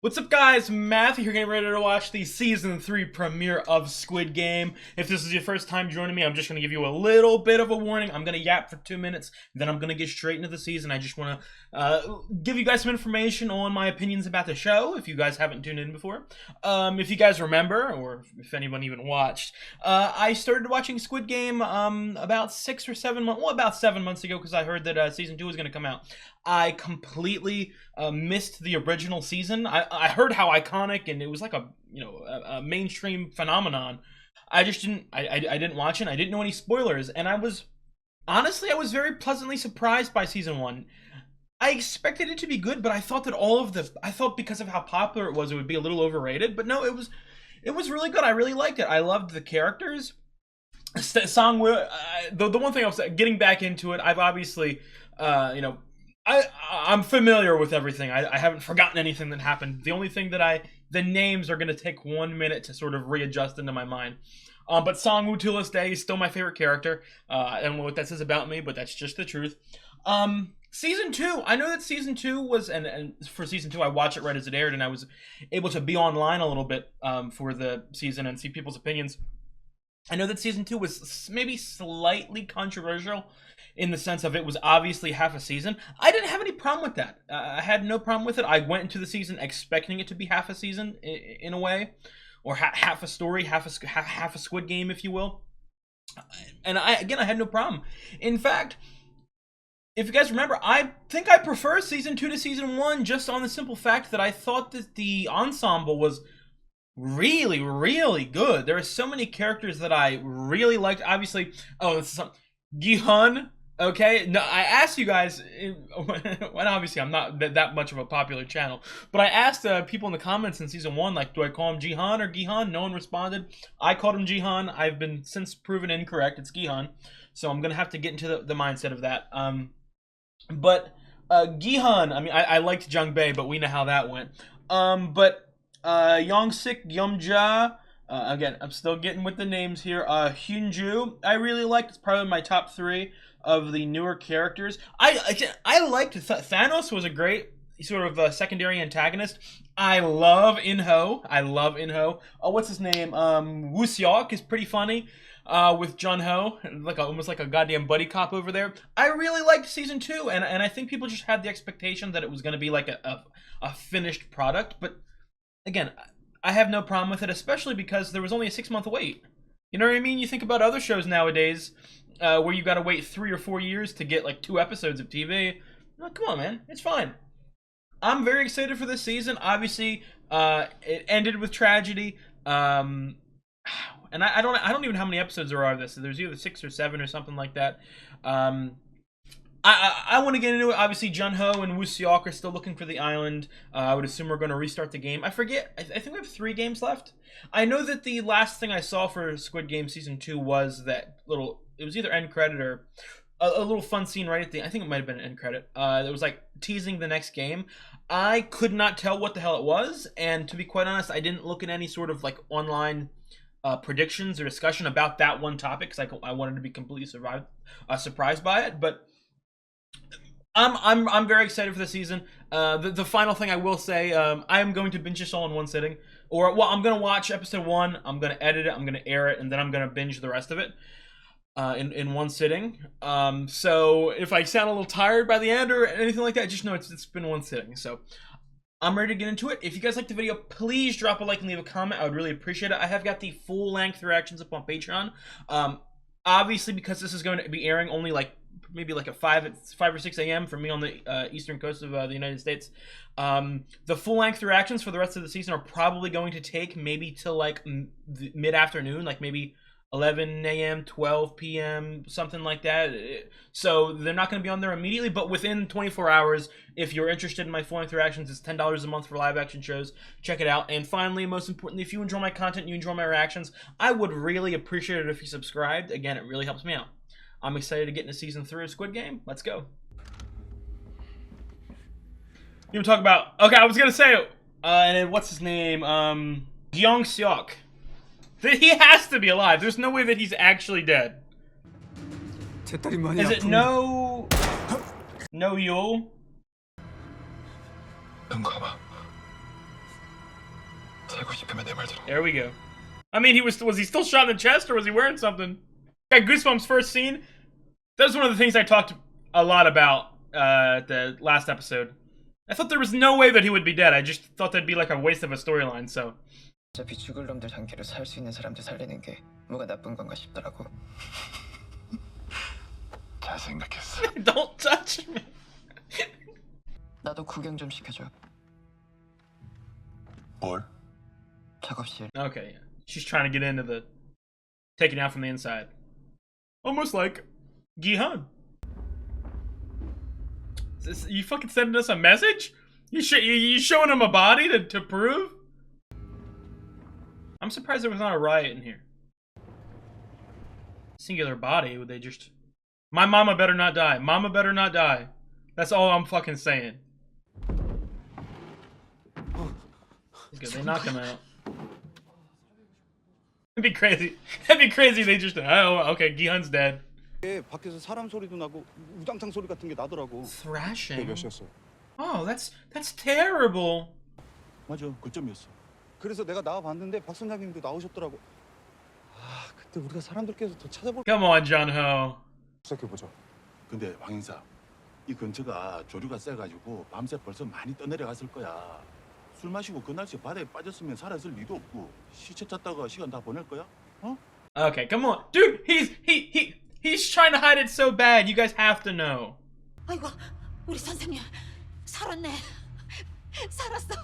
What's up, guys? Matthew here, getting ready to watch the Season 3 premiere of Squid Game. If this is your first time joining me, I'm just going to give you a little bit of a warning. I'm going to yap for 2 minutes, then I'm going to get straight into the season. I just want to give you guys some information on my opinions about the show, if you guys haven't tuned in before. If you guys remember, or if anyone even watched, I started watching Squid Game about 6 or 7 months, well, about 7 months ago, because I heard that Season 2 was going to come out. I completely missed the original season. I heard how iconic, and it was like a mainstream phenomenon. I just didn't. I didn't watch it. I didn't know any spoilers, and I was very pleasantly surprised by season 1. I expected it to be good, but I thought that I thought because of how popular it would be a little overrated. But no, it was really good. I really liked it. I loved the characters. Song, the one thing I was getting back into it. I've obviously, I'm familiar with everything. I haven't forgotten anything that happened. The only thing the names are going to take 1 minute to sort of readjust into my mind. But Song-woo to this day is still my favorite character. I don't know what that says about me, but that's just the truth. Season 2, I know that Season 2 was, and for Season 2 I watched it right as it aired, and I was able to be online a little bit for the season and see people's opinions. I know that Season 2 was maybe slightly controversial in the sense of it was obviously half a season. I didn't have any problem with that. I had no problem with it. I went into the season expecting it to be half a season in a way, or half a story, half a Squid Game, if you will. And I had no problem. In fact, if you guys remember, I think I prefer Season 2 to Season 1 just on the simple fact that I thought that the ensemble was really, really good. There are so many characters that I really liked. Obviously, this is something. Gi-hun, okay? No, I asked you guys, well, obviously I'm not that much of a popular channel, but I asked people in the comments in Season 1, like, do I call him Ji-hun or Gi-hun? No one responded. I called him Ji-hun. I've been since proven incorrect. It's Gi-hun. So I'm going to have to get into the mindset of that. But Gi-hun, I mean, I liked Jung Bae, but we know how that went. Young-sik, Yum-ja, again, I'm still getting with the names here. Hyunju, I really liked. It's probably my top 3 of the newer characters. I liked Thanos. Was a great sort of secondary antagonist. I love In-ho. What's his name? Woo Seok is pretty funny. With Jun-ho, almost like a goddamn buddy cop over there. I really liked Season 2, and I think people just had the expectation that it was going to be like a finished product, but again, I have no problem with it, especially because there was only a 6-month wait. You know what I mean? You think about other shows nowadays where you got to wait 3 or 4 years to get like 2 episodes of TV. Oh, come on, man. It's fine. I'm very excited for this season. Obviously, it ended with tragedy. And I don't even know how many episodes there are of this. There's either 6 or 7 or something like that. I want to get into it. Obviously, Jun-ho and Woo Seok are still looking for the island. I would assume we're going to restart the game. I forget. I think we have 3 games left. I know that the last thing I saw for Squid Game Season 2 was that little... It was either end credit or a little fun scene right at the... I think it might have been an end credit. It was like teasing the next game. I could not tell what the hell it was. And to be quite honest, I didn't look at any sort of like online... predictions or discussion about that one topic because I wanted to be completely surprised by it. But I'm very excited for the season. The final thing I will say, I am going to binge this all in one sitting. Or, well, I'm going to watch episode 1, I'm going to edit it, I'm going to air it, and then I'm going to binge the rest of it in one sitting. So if I sound a little tired by the end or anything like that, just know it's been one sitting. So I'm ready to get into it. If you guys liked the video, please drop a like and leave a comment. I would really appreciate it. I have got the full-length reactions up on Patreon. Obviously, because this is going to be airing only maybe like at 5 or 6 a.m. for me on the eastern coast of the United States. The full-length reactions for the rest of the season are probably going to take maybe till like mid-afternoon, like maybe 11 a.m., 12 p.m., something like that. So they're not going to be on there immediately, but within 24 hours, if you're interested in my full-length reactions, it's $10 a month for live-action shows. Check it out. And finally, most importantly, if you enjoy my content, you enjoy my reactions, I would really appreciate it if you subscribed. Again, it really helps me out. I'm excited to get into Season 3 of Squid Game. Let's go. You want to talk about... Okay, I was going to say... and then what's his name? Gyung Seok. He has to be alive. There's no way that he's actually dead. Is it No Yul? 형 가봐. There we go. I mean, was he still shot in the chest, or was he wearing something? Got Goosebumps first scene. That was one of the things I talked a lot about at the last episode. I thought there was no way that he would be dead. I just thought that'd be like a waste of a storyline, so. 어차피 죽을 놈들 단계로 살 수 있는 사람들 살리는 게 뭐가 나쁜 건가 싶더라고. 잘 생각했어. Don't touch me. 나도 구경 좀 시켜줘. 뭘? 작업실. Okay, yeah. She's trying to get into the taking out from the inside. Almost like Gi-hun. You fucking sending us a message? You showing him a body to prove? I'm surprised there was not a riot in here. Singular body, would they just... My mama better not die. Mama better not die. That's all I'm fucking saying. Good, they knock him out. That'd be crazy. That'd be crazy. They just... Oh, okay, Gi-hun's dead. 밖에서 사람 소리도 나고 우당탕 소리 같은 게 나더라고. Thrashing? 몇이었어? Oh, that's terrible. 맞아, 그점이었어. 그래서 내가 나와 봤는데 박 선장님도 나오셨더라고. 아, 그때 우리가 사람들께서 더 찾아볼. Come on, Jun-ho. 시작해보자. 근데 왕 형사, 이 근처가 조류가 세가지고 밤새 벌써 많이 떠내려갔을 거야. 술 마시고 그 날씨에 바다에 빠졌으면 살아있을 리도 없고 시체 찾다가 시간 다 보낼 거야? 어? Okay, come on, dude. He's trying to hide it so bad. You guys have to know. 아이고, 우리 선생님 살았네. 살았어.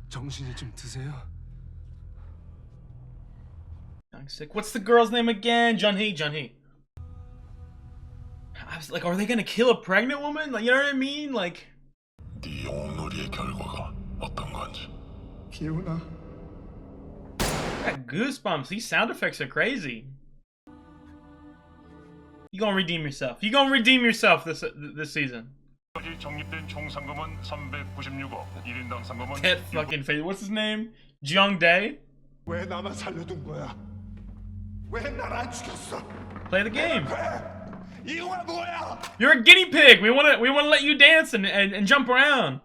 정신이 좀 드세요? I'm sick. What's the girl's name again? Jun-hee. I was like, are they gonna kill a pregnant woman? Like, you know what I mean? Like. 네 영웅놀이의 결과가 어떤 건지. 기훈아. I got goosebumps. These sound effects are crazy. You gonna redeem yourself. You gonna redeem yourself this season. 적립된 총 상금은 396억. 1인당 상금은 That fucking face. What's his name? Jung-dae? 왜 나만 살려둔 거야? 왜 날 안 죽였어? Play the game. 이유가 뭐야? You're a guinea pig. We wanna let you dance and jump around.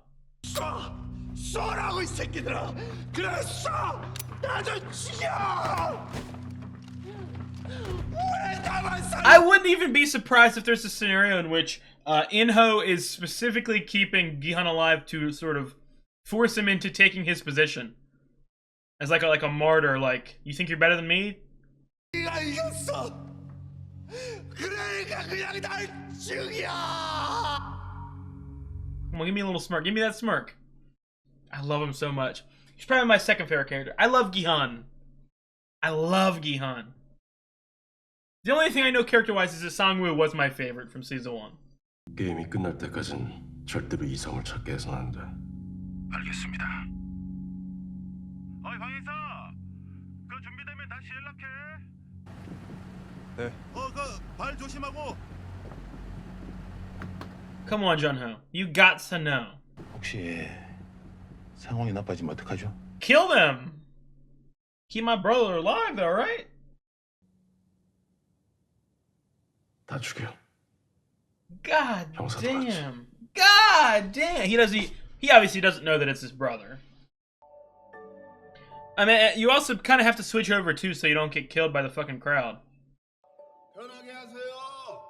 쏘라고 이 새끼들아. 그래 쏘. 나 좀 죽여. I wouldn't even be surprised if there's a scenario in which In-ho is specifically keeping Gi-hun alive to sort of force him into taking his position as like a martyr. Like, you think you're better than me? 네가 이겼어. 그러니까 그냥 날 죽여. Come on, give me a little smirk. Give me that smirk. I love him so much. He's probably my second favorite character. I love Gi-hun. I love Gi-hun. The only thing I know character-wise is that Sang-woo was my favorite from season 1. 게임이 끝날 때까진 절대로 이성을 찾게 해서는 안 돼. 알겠습니다. 어이 황 인사. 그 준비되면 다시 연락해. 네. 그 발 조심하고. Come on, Jun-ho. You got to know. 혹시 상황이 나빠지면 어떡하죠? Kill them! Keep my brother alive though, right? 다 죽여. God 형사도 damn. God damn. He obviously doesn't know that it's his brother. I mean, you also kind of have to switch over too so you don't get killed by the fucking crowd. 편하게 하세요.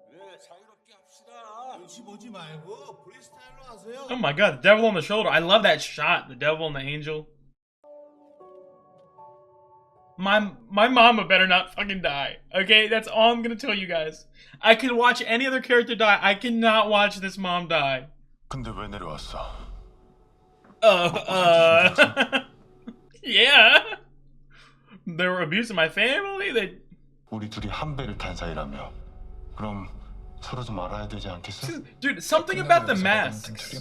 그래 자유롭게 합시다. 눈치 보지 말고 프리스타일로 하세요. Oh my god, the devil on the shoulder. I love that shot. The devil and the angel. My mama better not fucking die. Okay, that's all I'm gonna tell you guys. I could watch any other character die. I cannot watch this mom die. 근데 왜 내려왔어? Yeah. They were abusing my family. 우리 둘이 한 배를 탄 사이라며. 그럼 서로 좀 알아야 되지 않겠어? Dude, something about the masks.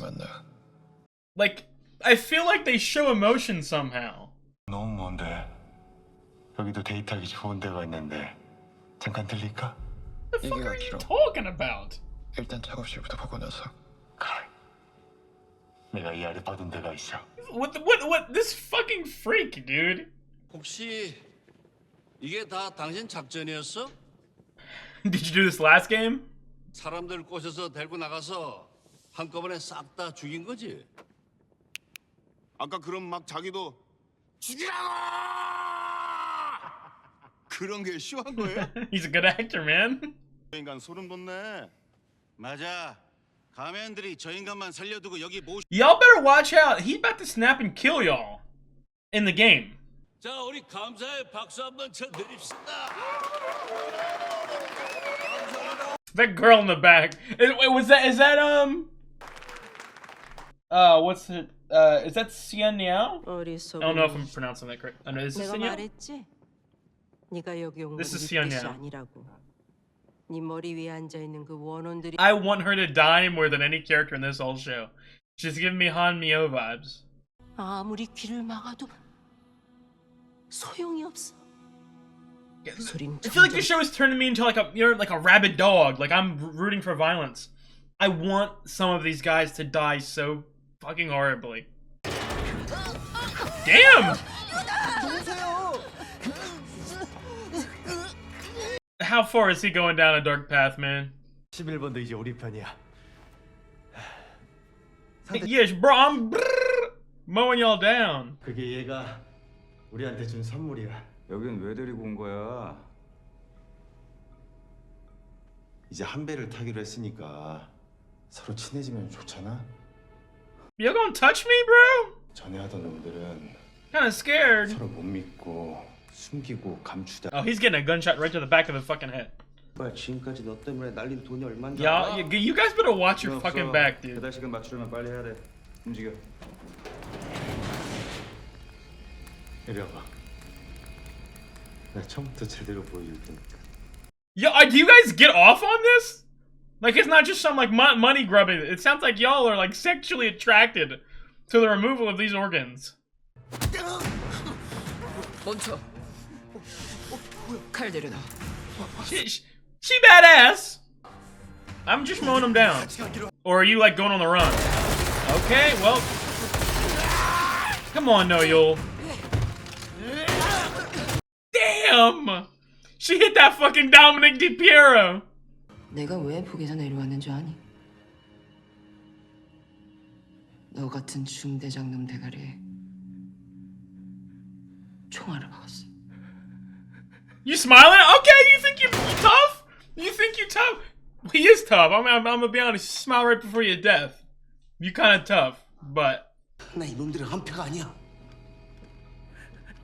Like, I feel like they show emotion somehow. 너무 먼데. 여기도 데이트하기 좋은 데가 있는데 잠깐 들릴까? What the fuck are you talking about? 일단 작업실부터 보고 나서. 그래. 내가 이 아래 받은 데가 있어. What? This fucking freak, dude. 혹시 이게 다 당신 작전이었어? Did you do this last game? 사람들 꼬셔서 데리고 나가서 한꺼번에 싹 다 죽인 거지? 아까 그럼 막 자기도 죽이라고 그런 게 쉬운 거예요? He's a good actor, man. 인간 소름 돋네. 맞아. 가면들이 저 인간만 살려두고 여기 모. Y'all better watch out. He's about to snap and kill y'all in the game. 자, 우리 감사의 박수 한번 쳐드립시다. That girl in the back. Wait, is that what's it? Is that Xian Niao? I don't know if I'm pronouncing that correct. I know this is 내가 Xian Niao. 말했지? 네가 여기 온 건 This is 네 뜻이 Sianya. 아니라고. 네 머리 위에 앉아 있는 그 원혼들이 I want her to die more than any character in this whole show. She's giving me Han Mio vibes. 아무리 귀를 막아도 소용이 없어. I feel like the show is turning me into like a rabid dog. Like I'm rooting for violence. I want some of these guys to die so fucking horribly. Damn! How far is he going down a dark path, man? 11번도 이제 우리 편이야. Yes, bro, I'm mowing y'all down. 그게 얘가 우리한테 준 선물이야. 여긴 왜 데리고 온 거야? 이제 한 배를 타기로 했으니까 서로 친해지면 좋잖아. You gonna touch me, bro? 전에 하던 놈들은 Kinda scared. 서로 못 믿고 숨기고 감추다. Oh, he's getting a gunshot right to the back of the fucking head. 뭐야 지금까지 너 때문에 날린 돈이 얼마인지 Y'all, you guys better watch your fucking back, dude. 배달 시간 맞추려면 빨리 해야 돼. 움직여. 이리 와봐. 나 처음부터 제대로 보여줄 테니까. Yo, do you guys get off on this? Like, it's not just some, like, money grubbing. It sounds like y'all are, like, sexually attracted to the removal of these organs. 멈춰. 칼 내려놔. She badass. I'm just mowing them down. Or are you, like, going on the run? Okay, well. Come on, Noyul. Damn! She hit that fucking Dominic DiPiero. 내가 왜 북에서 내려왔는 줄 아니? 너 같은 중대장놈 대가리에 총알을 박았어. You smiling? Okay, you think you're tough? You think you're tough? He is tough. I'm gonna be honest. You smile right before your death. You kind of tough, but. 나 이놈들은 한패가 아니야.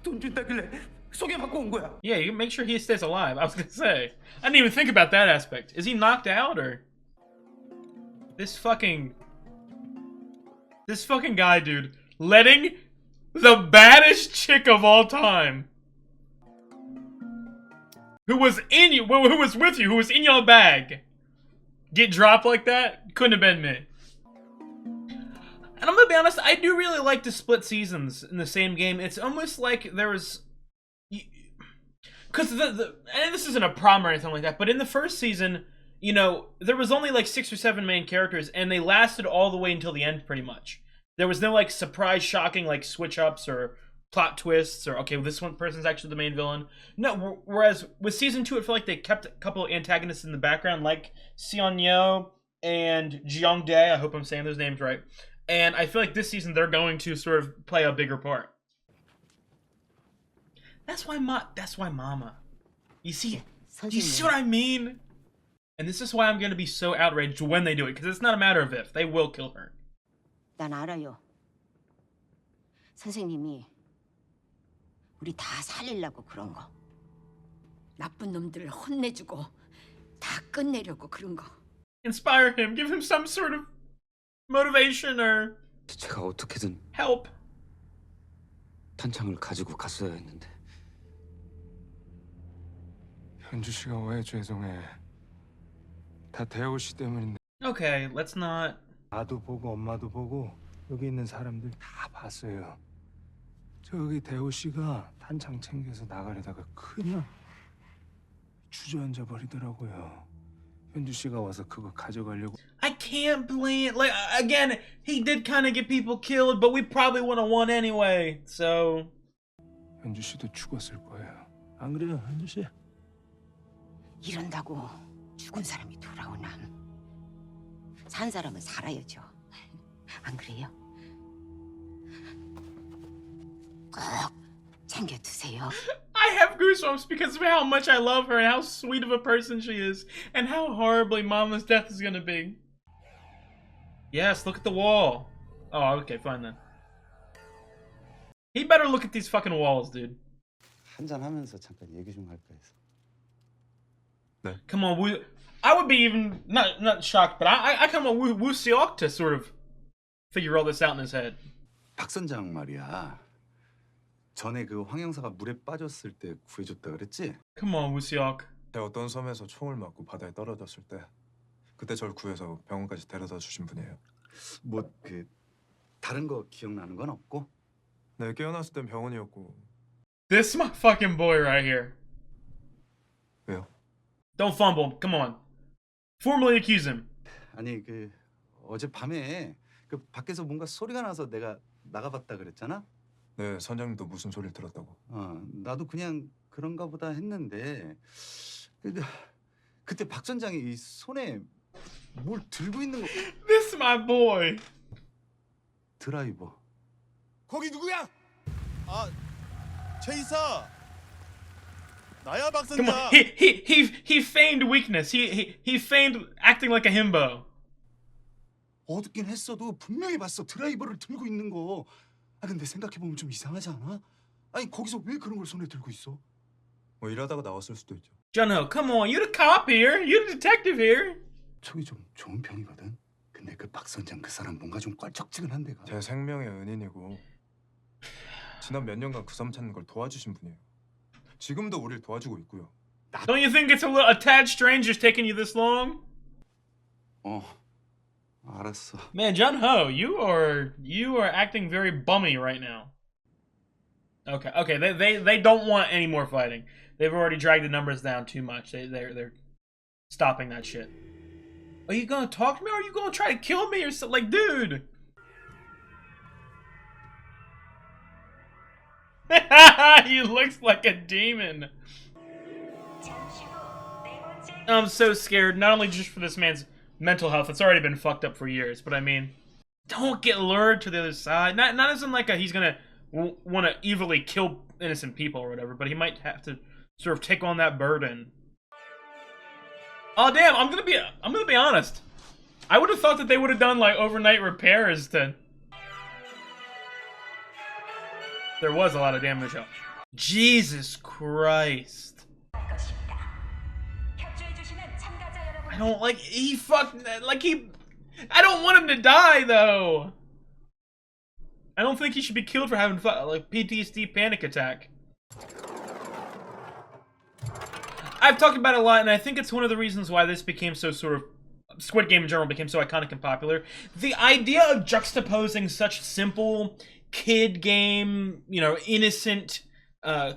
돈 준다길래 소개받고 온 거야. Yeah, you make sure he stays alive. I was gonna say. I didn't even think about that aspect. Is he knocked out or? This fucking guy, dude, letting the baddest chick of all time, who was with you, who was in your bag, get dropped like that? Couldn't have been me. And I'm gonna be honest, I do really like the split seasons in the same game. It's almost like there was, because and this isn't a problem or anything like that, but in the first season, you know, there was only like 6 or 7 main characters, and they lasted all the way until the end, pretty much. There was no like surprise, shocking like switch ups or plot twists or okay, well, this one person's actually the main villain. No, whereas with season 2, it felt like they kept a couple of antagonists in the background, like Xian Yo and Jiang Dae. I hope I'm saying those names right. And I feel like this season they're going to sort of play a bigger part. That's why Mama. You see what I mean? And this is why I'm gonna be so outraged when they do it, because it's not a matter of if. They will kill her. 난 알아요. 선생님이 우리 다 살리려고 그런 거. 나쁜 놈들을 혼내주고 다 끝내려고 그런 거. Inspire him. Give him some sort of motivation or 제가 어떻게든 help. 탄창을 가지고 갔어야 했는데. 현주 씨가 왜 죄송해. 다 대호 씨 때문인데. Okay, let's not. 나도 보고 엄마도 보고 여기 있는 사람들 다 봤어요. 저기 대호 씨가 탄창 챙겨서 나가려다가 그냥 주저앉아 버리더라고요. 현주 씨가 와서 그거 가져가려고. I can't blame. Like again, he did kind of get people killed, but we probably would have won anyway. So. 현주 씨도 죽었을 거예요. 안 그래요, 현주 씨? 이런다고 죽은 사람이 돌아오나? 산 사람은 살아야죠. 안 그래요? 꼭 챙겨두세요. I have goosebumps because of how much I love her and how sweet of a person she is and how horribly Mama's death is gonna be. Yes, look at the wall. Oh, okay, fine then. He better look at these fucking walls, dude. 한잔 하면서 잠깐 얘기 좀 할까 해서. Come on, I would be even not shocked, but I come on Woo Seok to sort of figure all this out in his head. 박 선장 말이야. 전에 그 황 형사가 물에 빠졌을 때 구해줬다 그랬지? Come on, Woo Seok. 제가 어떤 섬에서 총을 맞고 바다에 떨어졌을 때 그때 절 구해서 병원까지 데려다 주신 분이에요. 뭐 그 다른 거 기억나는 건 없고? 네, 깨어났을 땐 병원이었고. This is my fucking boy right here. 왜요? Don't fumble. Come on. Formally accuse him. 아니 그 어젯밤에 그 밖에서 뭔가 소리가 나서 내가 나가봤다 그랬잖아? 네, 선장님도 무슨 소리를 들었다고. 나도 그냥 그런가 보다 했는데 그때 박 선장이 이 손에 뭘 들고 있는 거. This is my boy. 드라이버. 거기 누구야? 최이사. 나야 박 Come 선장. on. He feigned weakness. He feigned acting like a himbo. 어둡긴 했어도 분명히 봤어. 드라이버를 들고 있는 거. 근데 생각해보면 좀 이상하지 않아? 아니 거기서 왜 그런 걸 손에 들고 있어? 뭐 일하다가 나왔을 수도 있죠. Junho, come on. You're the cop here. You're the detective here. 촉이 좀 좋은 편이거든. 근데 그 박 선장 그 사람 뭔가 좀 껄쩍지근한데가. 제 생명의 은인이고 지난 몇 년간 그 섬 찾는 걸 도와주신 분이에요. 지금도 우리를 도와주고 있고요. Don't you think it's a tad strange just taking you this long? 알았어. Man, Junho, you are acting very bummy right now. Okay, they don't want any more fighting. They've already dragged the numbers down too much. They're stopping that shit. Are you gonna talk to me or are you gonna try to kill me or something? Like, dude. He looks like a demon. I'm so scared, not only just for this man's mental health, it's already been fucked up for years, but I mean, don't get lured to the other side. Not as in like he's gonna want to evilly kill innocent people or whatever, but he might have to sort of take on that burden. Oh damn, I'm gonna be honest. I would have thought that they would have done like overnight repairs to. There was a lot of damage up. Jesus Christ. I don't like I don't want him to die though. I don't think he should be killed for having like PTSD panic attack. I've talked about it a lot, and I think it's one of the reasons why this became so sort of Squid Game in general became so iconic and popular. The idea of juxtaposing such simple kid game, you know, innocent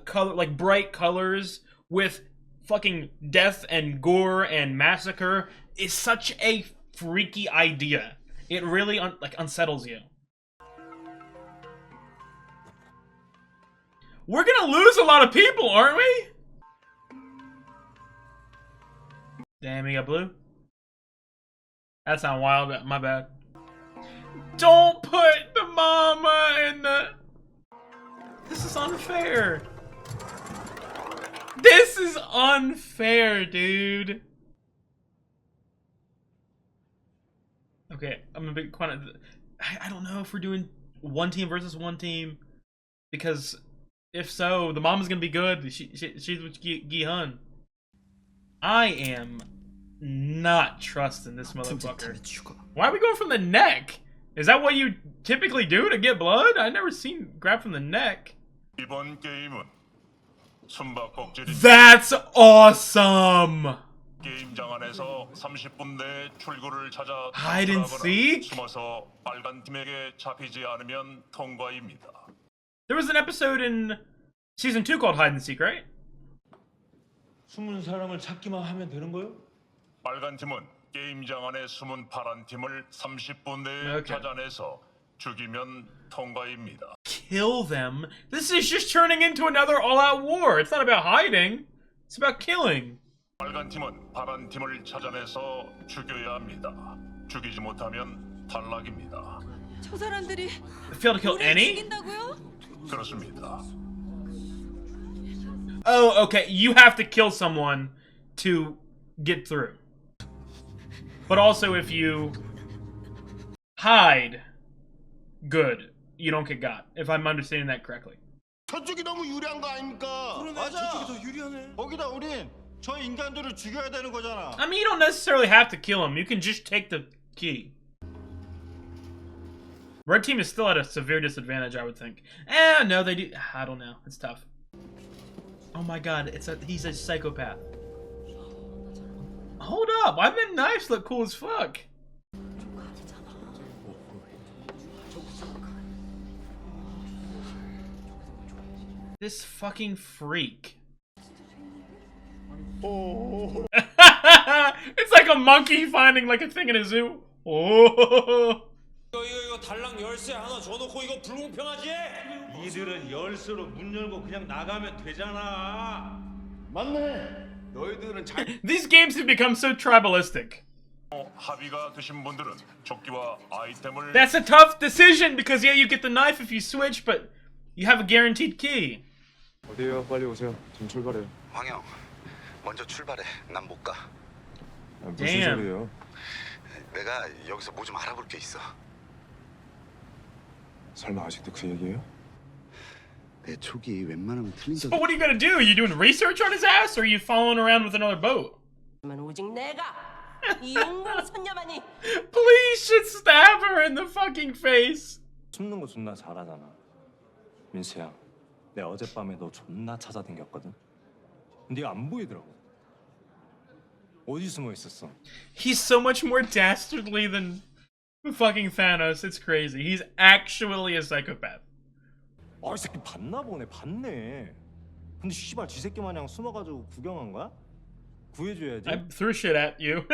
color, like bright colors with fucking death and gore and massacre is such a freaky idea. It really unsettles you. We're gonna lose a lot of people, aren't we? Damn, he got blue. That's not wild. My bad. Don't put the mama in the... This is unfair. This is unfair, dude. Okay, I'm gonna be quite... I don't know if we're doing one team versus one team. Because if so, the mama's gonna be good. She's with Gi-hun. I am not trusting this motherfucker. Why are we going from the neck? Is that what you typically do to get blood? I've never seen grab from the neck. That's awesome! 게임장 안에서 30분 내 출구를 찾아 Hide and seek? 숨어서 빨간 팀에게 잡히지 않으면 통과입니다. There was an episode in season 2 called Hide and Seek, right? 숨은 사람을 찾기만 하면 되는 거요? 빨간 팀은 게임장 안에 숨은 파란 팀을 30분 내에 찾아내서 죽이면 통과입니다. Kill them? This is just turning into another all-out war. It's not about hiding. It's about killing. 빨간 팀은 파란 팀을 찾아내서 죽여야 합니다. 죽이지 못하면 탈락입니다. 저 사람들이 Fail to kill any? 죽인다고요? 그렇습니다. Oh, okay. You have to kill someone to get through. But also, if you hide, good. You don't get got. If I'm understanding that correctly. 저쪽이 너무 유리한 거 아닙니까? 그러네. 맞아. 저쪽이 더 유리하네. 거기다 우린 저 인간들을 죽여야 되는 거잖아. I mean, you don't necessarily have to kill him. You can just take the key. Red team is still at a severe disadvantage, I would think. No, they do. I don't know. It's tough. Oh my god, he's a psychopath. Hold up, I meant knives look cool as fuck. This fucking freak. Oh. It's like a monkey finding like a thing in a zoo. Oh. 이거 달랑 열쇠 하나 줘놓고 이거 불공평하지? 이들은 열쇠로 문 열고 그냥 나가면 되잖아. 맞네. 너희들은 잘. These games have become so tribalistic. 합의가 되신 분들은 조끼와 아이템을. That's a tough decision because yeah, you get the knife if you switch, but you have a guaranteed key. 어디에요? 빨리 오세요. 지금 출발해요. 황영, 먼저 출발해. 난 못 가. 무슨 Damn. 소리예요? 내가 여기서 뭐 좀 알아볼 게 있어. 설마 아직도 그 얘기예요? 내 촉이 웬만하면 틀린 적. So what are you gonna do? Are you doing research on his ass, or are you following around with another boat? 오직 내가 이 용궁 선녀만이 Please just stab her in the fucking face. 숨는 거 존나 잘하잖아. 민수야, 내가 어젯밤에 너 존나 찾아댕겼거든. 근데 안 보이더라고. 어디 숨어 있었어? He's so much more dastardly than fucking Thanos. It's crazy. He's actually a psychopath. 아, 이 새끼 봤나 보네. 봤네. 근데 씨발 지 새끼 마냥 숨어가지고 구경한 거야? 구해줘야지. I threw shit at you.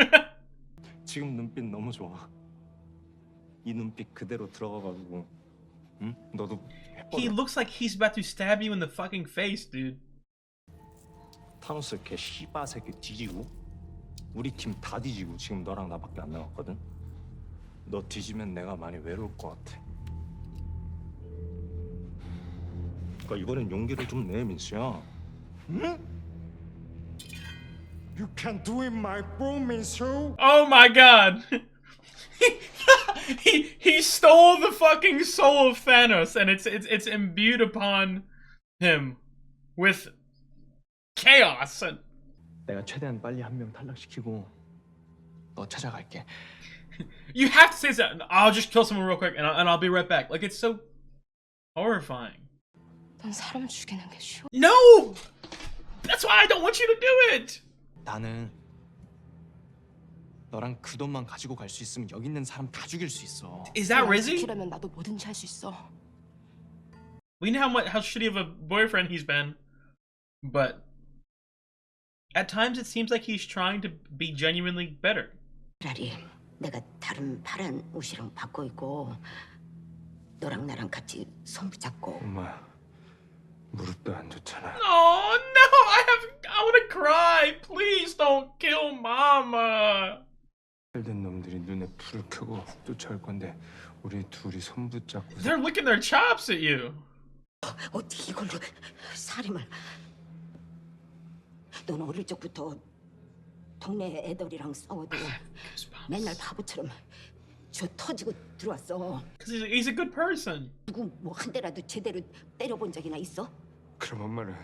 지금 눈빛 너무 좋아. 이 눈빛 그대로 들어가가지고, 응? 너도 해버려. He looks like he's about to stab you in the fucking face, dude. 타노스 걔 씨바 새끼 뒤지고, 우리 팀 다 뒤지고 지금 너랑 나밖에 안 남았거든. 너 뒤지면 내가 많이 외로울 것 같아. 그러니까 이번엔 용기를 좀 내, 민수야. 응? You can do it, my bro, 민수. Oh my god. he stole the fucking soul of Thanos, and it's imbued upon him with chaos. 내가 최대한 빨리 한 명 탈락시키고 너 찾아갈게. You have to say that. I'll just kill someone real quick, and I'll be right back. Like, it's so horrifying. 넌 사람 죽이는 게 쉬워. No! That's why I don't want you to do it! 나는 너랑 그 돈만 가지고 갈 수 있으면 여기 있는 사람 다 죽일 수 있어. Is that Rizzy? 지키려면 나도 뭐든지 할 수 있어. We know how shitty of a boyfriend he's been, but at times it seems like he's trying to be genuinely better. 차라리 내가 다른 파란 옷이랑 바꿔 입고 너랑 나랑 같이 손 붙잡고. 엄마, 무릎도 안 좋잖아. Oh no! I want to cry. Please don't kill Mama. 된 놈들이 눈에 불을 켜고 쫓아올 건데 우리 둘이 손 붙잡고. They're licking their chops at you. 어떻게 이걸로 살인을? 넌 어릴 적부터 동네 애들이랑 싸워도 맨날 바보처럼 저 터지고 들어왔어. Because he's a good person. 누구 뭐 한 대라도 제대로 때려본 적이나 있어? 그럼 엄마는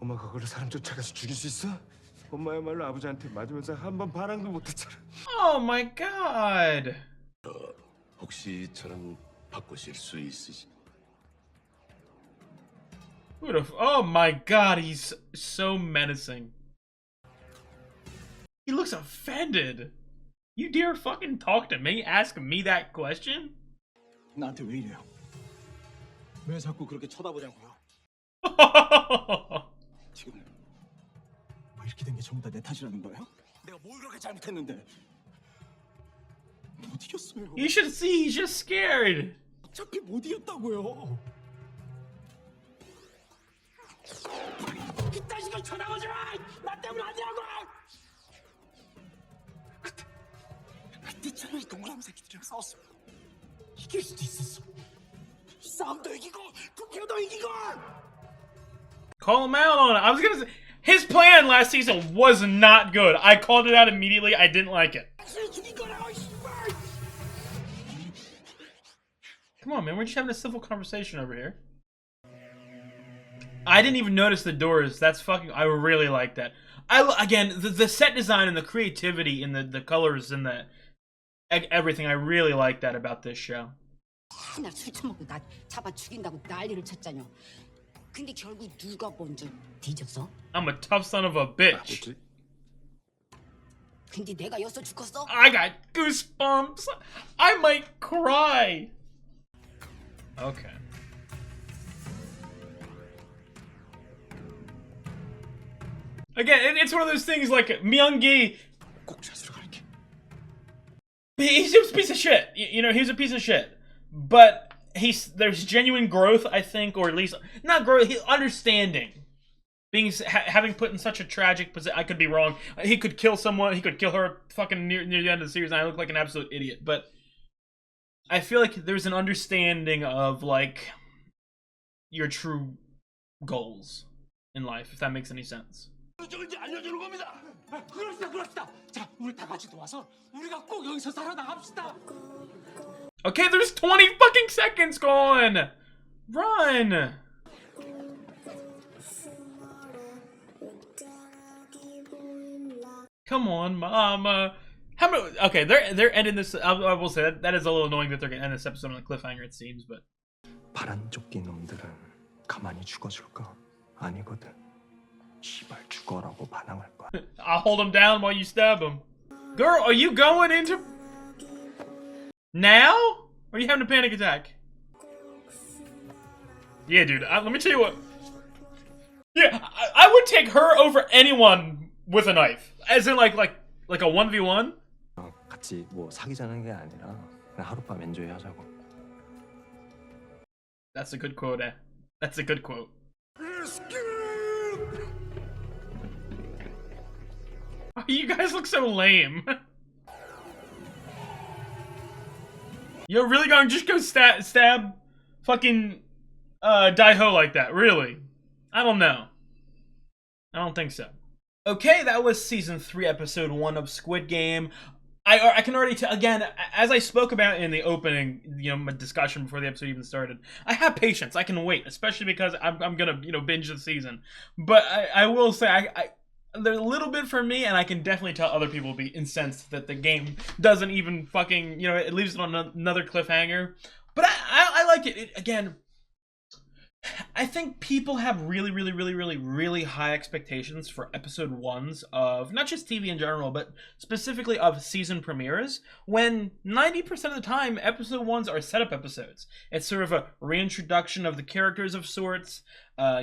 엄마가 그걸 사람 쫓아가서 죽일 수 있어? 엄마야말로 아버지한테 맞으면서 한 번 반항도 못했잖아. Oh my god. 혹시 저랑 바꾸실 수 있으시? Oh my god, he's so menacing. He looks offended. You dare fucking talk to me? Ask me that question? 나한테 왜 이래요? 왜 자꾸 그렇게 쳐다보냐고요? 지금 뭐 이렇게 된 게 전부 다 내 탓이라는 거예요? 내가 뭘 그렇게 잘못했는데? 못 이겼어요. You should see, he's just scared. 어차피 못 이겼다고요. 그딴 식으로 쳐다보지 마! 나 때문에 아니라고! 그때 차라리 동그라미 새끼들이랑 싸웠으면 이길 수도 있었어. 싸움도 이기고 Call him out on it. I was gonna say, his plan last season was not good. I called it out immediately. I didn't like it. Come on, man. We're just having a civil conversation over here. I didn't even notice the doors. That's fucking... I really like that. Again, the set design and the creativity and the colors and the... everything. I really like that about this show. 하나 술 처먹고 나 잡아 죽인다고 난리를 쳤잖여. 근데 결국 누가 먼저 뒤졌어? I'm a tough son of a bitch. 근데 내가 여서 죽었어? I got goosebumps. I might cry. Okay. Again, it's one of those things like Myung-gi. He's a piece of shit. You know, he's a piece of shit. But there's genuine growth, I think, or at least not growth, understanding. Having put in such a tragic position, I could be wrong. He could kill someone. He could kill her fucking near the end of the series, and I look like an absolute idiot. But I feel like there's an understanding of like your true goals in life, if that makes any sense. 알려주는 겁니다. 그럽시다. 자, 우리 다 같이 도와서 우리가 꼭 여기서 살아나갑시다. Okay, there's 20 fucking seconds gone. Run. Come on, mama. How many? Okay, they're ending this. I will say that is a little annoying that they're gonna end this episode on a cliffhanger. It seems, but. 바람 쫓긴 놈들은 가만히 죽어줄까? 아니거든. 시발 죽어라고 반항할 거야. I'll hold him down while you stab him. Girl, are you going into now? Or are you having a panic attack? Yeah, dude. Let me tell you what. Yeah, I would take her over anyone with a knife. As in, like a 1v1. 같이 뭐 사귀자는 게 아니라 그냥 하룻밤 엔조이 하자고. That's a good quote. That's a good quote. You guys look so lame. You're really gonna just go stab fucking Daiho like that? Really? I don't know. I don't think so. Okay, that was season 3, episode 1 of Squid Game. I can already tell, again, as I spoke about in the opening, my discussion before the episode even started, I have patience. I can wait, especially because I'm gonna, binge the season. But I will say, there's a little bit for me, and I can definitely tell other people will be incensed that the game doesn't even fucking, it leaves it on another cliffhanger. But I like it. Again, I think people have really, really, really, really, really high expectations for episode 1s of not just TV in general, but specifically of season premieres, when 90% of the time, episode 1s are setup episodes. It's sort of a reintroduction of the characters of sorts, help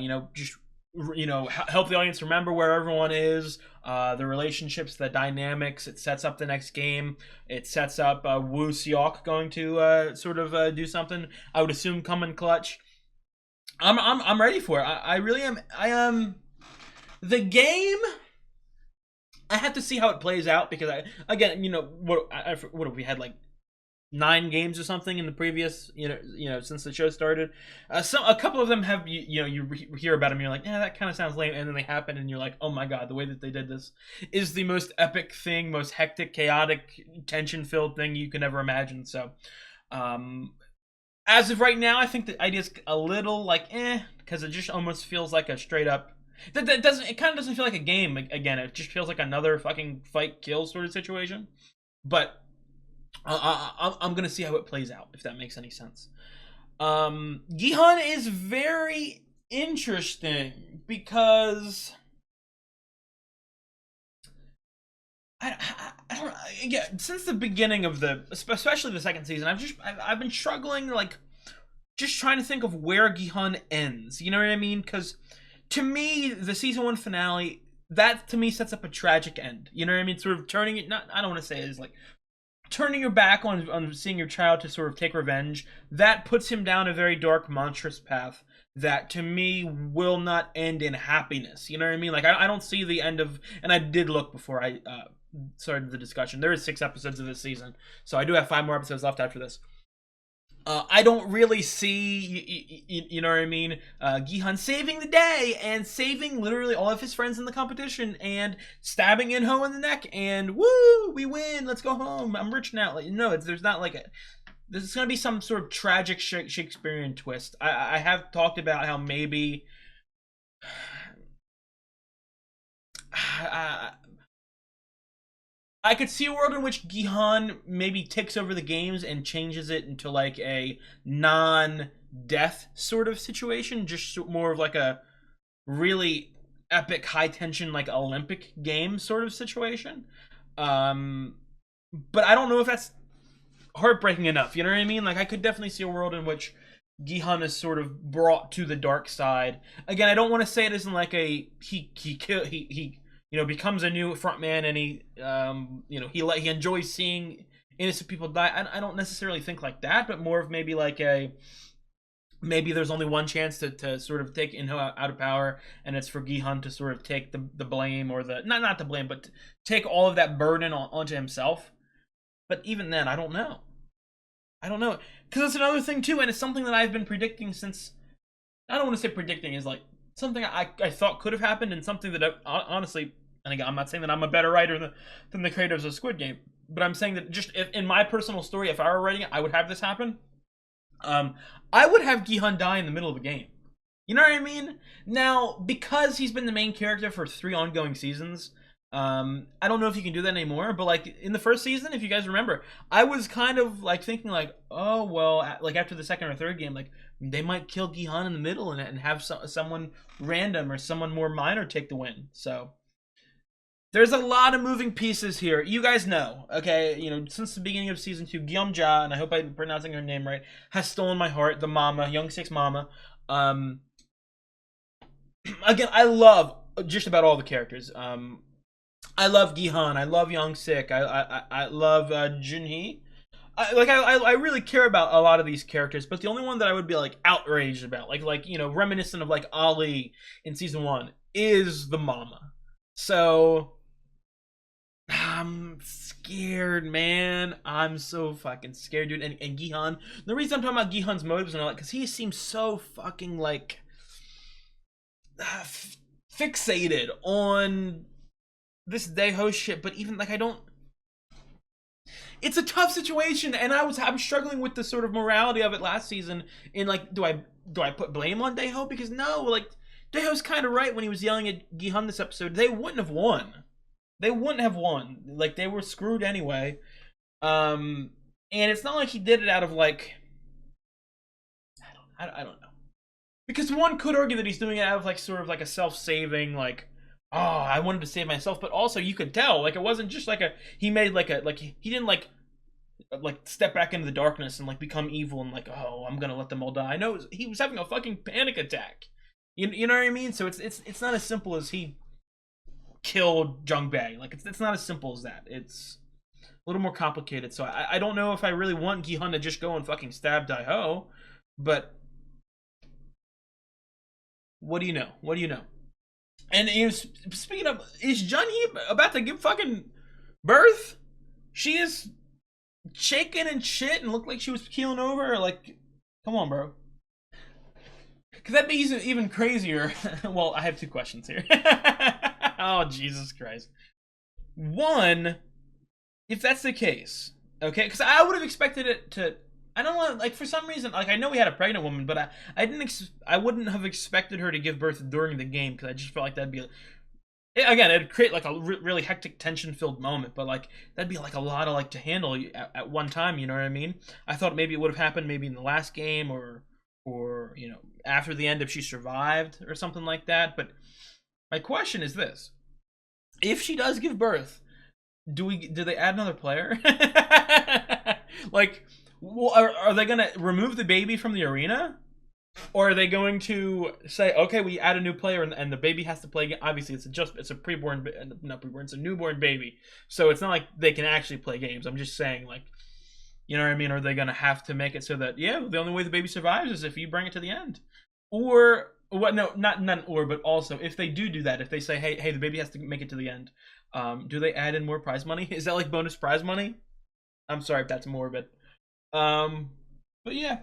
the audience remember where everyone is, the relationships, the dynamics. It sets up the next game. It sets up Woo Seok going to do something. I would assume come in clutch. I'm ready for it. I really am. I am. The game, I have to see how it plays out because what have we had, like 9 games or something in the previous since the show started. A couple of them have you hear about them and you're like, that kind of sounds lame, and then they happen and you're like, oh my god, the way that they did this is the most epic thing, most hectic, chaotic, tension filled thing you can ever imagine. So as of right now, I think the idea's a little like because it just almost feels like a straight up it kind of doesn't feel like a game. Again, it just feels like another fucking fight kill sort of situation. But I'm gonna see how it plays out, if that makes any sense. Gi-hun is very interesting because since the beginning of especially the second season, I've been struggling, like, just trying to think of where Gi-hun ends. You know what I mean? Because to me, the season 1 finale, that to me sets up a tragic end. You know what I mean? Sort of turning it. I don't want to say it is like turning your back on seeing your child to sort of take revenge. That puts him down a very dark, monstrous path that to me will not end in happiness. You know what I mean? Like, I don't see the end of, and I did look before I started the discussion. There is 6 episodes of this season, so I do have 5 more episodes left after this. I don't really see, you know what I mean, Gi-hun saving the day and saving literally all of his friends in the competition and stabbing In-ho in the neck and woo, we win, let's go home, I'm rich now. Like, no, there's not like there's going to be some sort of tragic Shakespearean twist. I have talked about how maybe I could see a world in which Gi-hun maybe takes over the games and changes it into like a non-death sort of situation, just more of like a really epic, high-tension, like Olympic game sort of situation. But I don't know if that's heartbreaking enough. You know what I mean? Like, I could definitely see a world in which Gi-hun is sort of brought to the dark side. Again, I don't want to say it isn't like a he becomes a new frontman and he enjoys seeing innocent people die. I don't necessarily think like that, but more of maybe like maybe there's only one chance to sort of take In-ho out of power, and it's for Gi-hun to sort of take the blame, or not the blame, but take all of that burden onto himself. But even then, I don't know. Because it's another thing too, and it's something that I've been predicting since. I don't want to say predicting, is like something I thought could have happened, and something that honestly, and again, I'm not saying that I'm a better writer than the creators of Squid Game, but I'm saying that just in my personal story, if I were writing it, I would have this happen. I would have Gi-hun die in the middle of the game. You know what I mean? Now, because he's been the main character for 3 ongoing seasons, I don't know if you can do that anymore, but like in the first season, if you guys remember, I was kind of like thinking like, oh well, like after the second or third game, like they might kill Gi-hun in the middle and have someone random or someone more minor take the win. So there's a lot of moving pieces here. You guys know, okay? Since the beginning of season 2, Gyeom-ja, and I hope I'm pronouncing her name right, has stolen my heart. The mama, Young-sik's mama. Again, I love just about all the characters. I love Gi-hun. I love Young-sik. I love Junhee. I really care about a lot of these characters, but the only one that I would be like outraged about, like reminiscent of like Ali in season 1, is the mama. So I'm scared, man. I'm so fucking scared, dude. And Gi-hun, the reason I'm talking about Gi-hun's motives and all that, because he seems so fucking like fixated on this Daeho shit. But even like it's a tough situation, and I'm struggling with the sort of morality of it last season. In like, do I put blame on Daeho? Because no, like Daeho's kind of right when he was yelling at Gi-hun this episode. They wouldn't have won. Like, they were screwed anyway. And it's not like he did it out of like, I don't know. Because one could argue that he's doing it out of like sort of like a self-saving, like, oh, I wanted to save myself, but also you could tell like it wasn't just like he didn't like step back into the darkness and like become evil and like, oh, I'm gonna let them all die. No, he was having a fucking panic attack. You know what I mean? So it's not as simple as he killed Jung Bae. Like it's not as simple as that. It's a little more complicated. So I don't know if I really want Gi-hun to just go and fucking stab Daeho, but what do you know? And speaking of, is Junhee about to give fucking birth? She is shaking and shit and looked like she was keeling over. Like, come on, bro. Because that'd be even crazier. Well, I have 2 questions here. Oh, Jesus Christ. One, if that's the case, okay, because I would have expected it to, I don't know, like for some reason, like I know we had a pregnant woman, but I wouldn't have expected her to give birth during the game, because I just felt like that'd be, again, it'd create like a really hectic, tension-filled moment, but like that'd be like a lot of like to handle at one time. You know what I mean? I thought maybe it would have happened maybe in the last game or after the end if she survived or something like that. But my question is this: if she does give birth, do they add another player? Like, well, are they gonna remove the baby from the arena, or are they going to say, okay, we add a new player and the baby has to play again? Obviously, it's a newborn baby, so it's not like they can actually play games. I'm just saying, like, you know what I mean? Are they gonna have to make it so that the only way the baby survives is if you bring it to the end, or what? No, but also if they do that, if they say, hey, the baby has to make it to the end, do they add in more prize money? Is that like bonus prize money? I'm sorry if that's morbid. But yeah,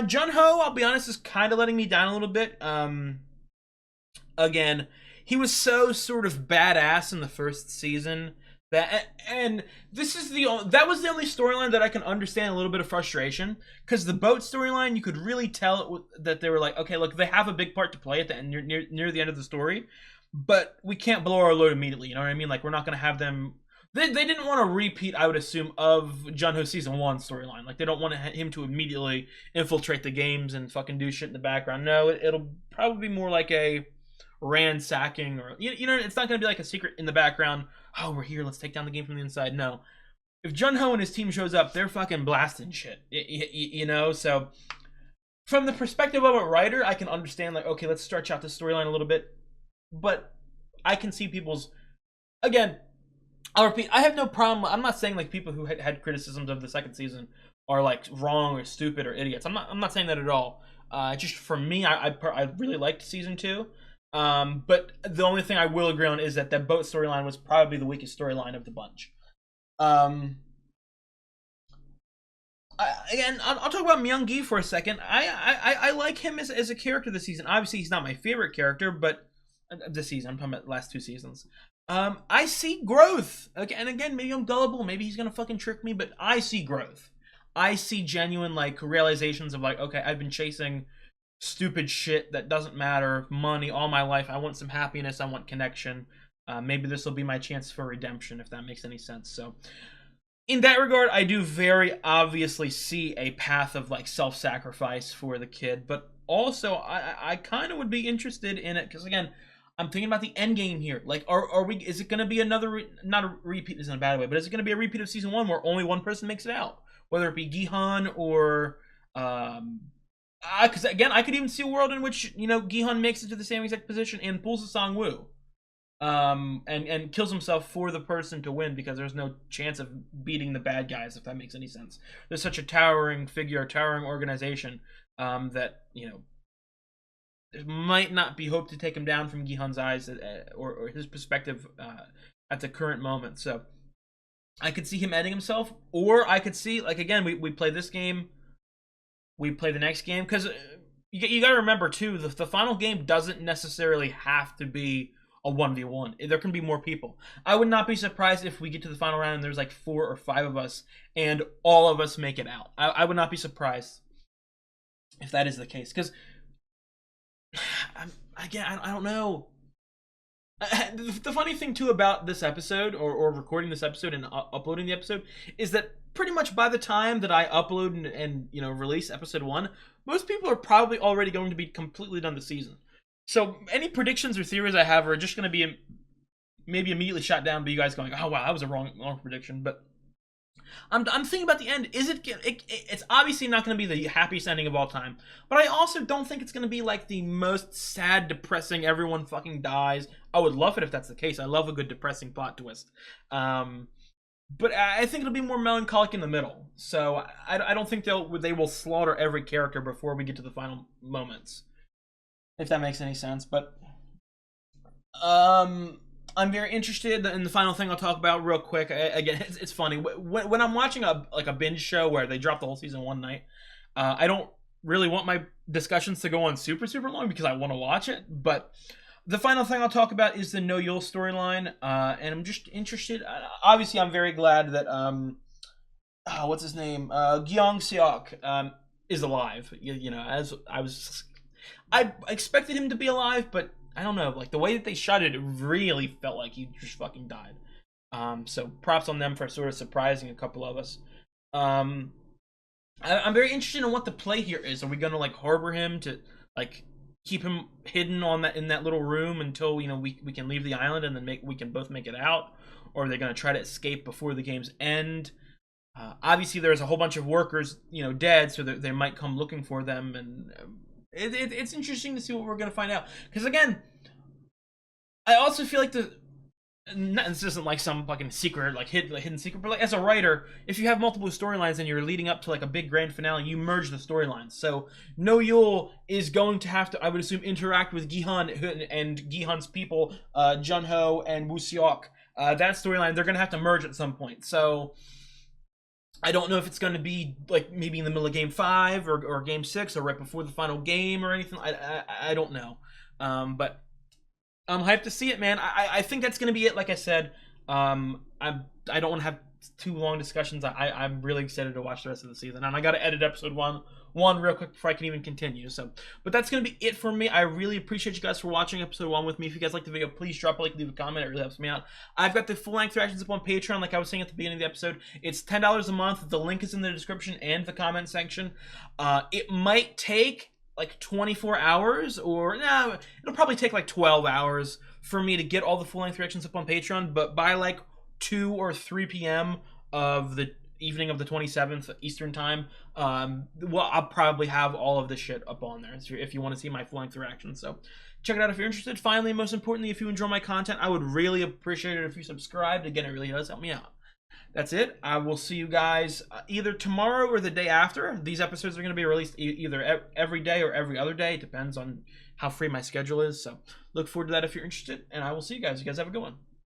Jun-Ho, I'll be honest, is kind of letting me down a little bit. Again, he was so sort of badass in the first season that, and that was the only storyline that I can understand a little bit of frustration, because the boat storyline, you could really tell that they were like, okay, look, they have a big part to play at the end, near the end of the story, but we can't blow our load immediately. You know what I mean? Like, we're not going to have them. They didn't want to repeat, I would assume, of Jun-Ho season 1 storyline. Like, they don't want him to immediately infiltrate the games and fucking do shit in the background. No, it'll probably be more like a ransacking, or you know, it's not going to be like a secret in the background. Oh, we're here, let's take down the game from the inside. No, if Jun-Ho and his team shows up, they're fucking blasting shit. You know, so from the perspective of a writer, I can understand, like, okay, let's stretch out the storyline a little bit, but I can see people's, again, I'll repeat, I have no problem. I'm not saying like people who had criticisms of the second season are like wrong or stupid or idiots. I'm not saying that at all. Just for me, I really liked season 2. But the only thing I will agree on is that boat storyline was probably the weakest storyline of the bunch. Again, I'll talk about Myung-gi for a second. I like him as a character this season. Obviously, he's not my favorite character, but this season, I'm talking about the last 2 seasons. I see growth. Okay, and again, maybe I'm gullible. Maybe he's gonna fucking trick me, but I see growth. I see genuine, like, realizations of, like, okay, I've been chasing stupid shit that doesn't matter, money, all my life. I want some happiness. I want connection. Maybe this will be my chance for redemption, if that makes any sense. So, in that regard, I do very obviously see a path of, like, self-sacrifice for the kid, but also I kind of would be interested in it, because again, I'm thinking about the end game here. Like, are we? Is it going to be another? Not a repeat. This is in a bad way, but is it going to be a repeat of season 1 where only one person makes it out, whether it be Gihan or because again, I could even see a world in which, you know, Gihan makes it to the same exact position and pulls a Sang-woo, and kills himself for the person to win, because there's no chance of beating the bad guys, if that makes any sense. There's such a towering figure, a towering organization, that, you know, there might not be hope to take him down from Gihan's eyes, or his perspective at the current moment. So I could see him ending himself, or I could see, like, again, we play this game, we play the next game, because you got to remember too, the final game doesn't necessarily have to be a 1v1. There can be more people. I would not be surprised if we get to the final round and there's like 4 or 5 of us and all of us make it out. I would not be surprised if that is the case, because again, I don't know. The funny thing too about this episode, or recording this episode and uploading the episode, is that pretty much by the time that I upload and you know, release episode 1, most people are probably already going to be completely done the season. So any predictions or theories I have are just going to be maybe immediately shot down by you guys going, oh wow, that was a wrong prediction. But I'm thinking about the end. It's obviously not going to be the happiest ending of all time, but I also don't think it's going to be like the most sad, depressing, everyone fucking dies. I would love it if that's the case. I love a good depressing plot twist. But I think it'll be more melancholic in the middle. So I don't think they will slaughter every character before we get to the final moments, if that makes any sense. But I'm very interested in the final thing I'll talk about real quick. Again, it's funny. When I'm watching a binge show where they drop the whole season one night, I don't really want my discussions to go on super long because I want to watch it. But the final thing I'll talk about is the No Yul storyline, and I'm just interested. Obviously, I'm very glad that what's his name, Gyeong Seok, is alive. You know, as I expected him to be alive, but I don't know, like the way that they shot it, it really felt like he just fucking died. So props on them for sort of surprising a couple of us. I'm very interested in what the play here is. Are we gonna like harbor him to like keep him hidden in that little room until, you know, we can leave the island and then we can both make it out, or are they gonna try to escape before the games end? Obviously, there's a whole bunch of workers, you know, dead, so they might come looking for them, and it's interesting to see what we're gonna find out. Because again, I also feel like this isn't like some fucking secret, like hidden secret, but like as a writer, if you have multiple storylines and you're leading up to like a big grand finale, you merge the storylines. So No Yul is going to have to, I would assume, interact with Gihan and Gihan's people, Jun-Ho and Woo Seok. That storyline, they're gonna have to merge at some point. So I don't know if it's going to be like maybe in the middle of Game 5 or Game 6 or right before the final game or anything. I don't know. But I'm hyped to see it, man. I think that's going to be it. Like I said, I don't want to have too long discussions. I'm really excited to watch the rest of the season, and I got to edit episode one real quick before I can even continue. So, but that's gonna be it for me. I really appreciate you guys for watching episode 1 with me. If you guys like the video, please drop a like, leave a comment. It really helps me out. I've got the full-length reactions up on Patreon, like I was saying at the beginning of the episode. It's $10 a month. The link is in the description and the comment section. It might take like 24 hours, or nah, it'll probably take like 12 hours for me to get all the full-length reactions up on Patreon. But by like 2 or 3 p.m. of the evening of the 27th Eastern time, well, I'll probably have all of this shit up on there if you want to see my full-length reaction. So check it out if you're interested. Finally, and most importantly, if you enjoy my content, I would really appreciate it if you subscribed. Again, it really does help me out. That's it. I will see you guys either tomorrow or the day after. These episodes are going to be released either every day or every other day. It depends on how free my schedule is. So look forward to that if you're interested, and I will see you guys. You guys have a good one.